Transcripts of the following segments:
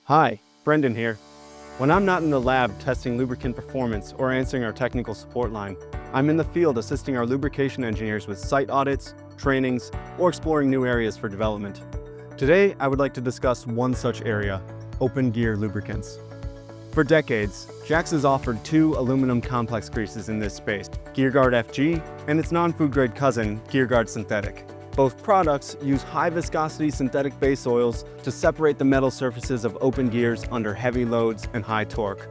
Hi, Brendan here. When I'm not in the lab testing lubricant performance or answering our technical support line, I'm in the field assisting our lubrication engineers with site audits, trainings, or exploring new areas for development. Today, I would like to discuss one such area, open gear lubricants. For decades, Jax has offered two aluminum complex greases in this space, GearGuard FG and its non-food grade cousin, GearGuard Synthetic. Both products use high-viscosity synthetic base oils to separate the metal surfaces of open gears under heavy loads and high torque,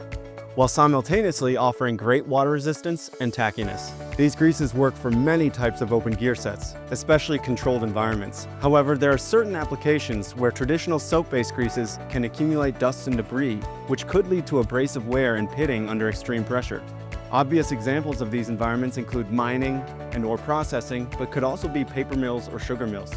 while simultaneously offering great water resistance and tackiness. These greases work for many types of open gear sets, especially controlled environments. However, there are certain applications where traditional soap-based greases can accumulate dust and debris, which could lead to abrasive wear and pitting under extreme pressure. Obvious examples of these environments include mining and ore processing, but could also be paper mills or sugar mills.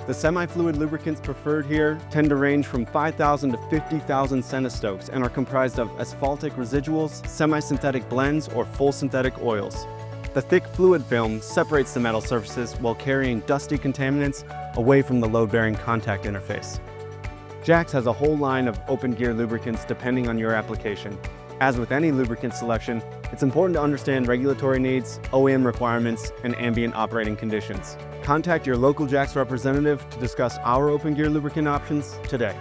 The semi-fluid lubricants preferred here tend to range from 5,000 to 50,000 centistokes and are comprised of asphaltic residuals, semi-synthetic blends, or full synthetic oils. The thick fluid film separates the metal surfaces while carrying dusty contaminants away from the load-bearing contact interface. Jax has a whole line of open gear lubricants depending on your application. As with any lubricant selection, it's important to understand regulatory needs, OEM requirements, and ambient operating conditions. Contact your local Jax representative to discuss our open gear lubricant options today.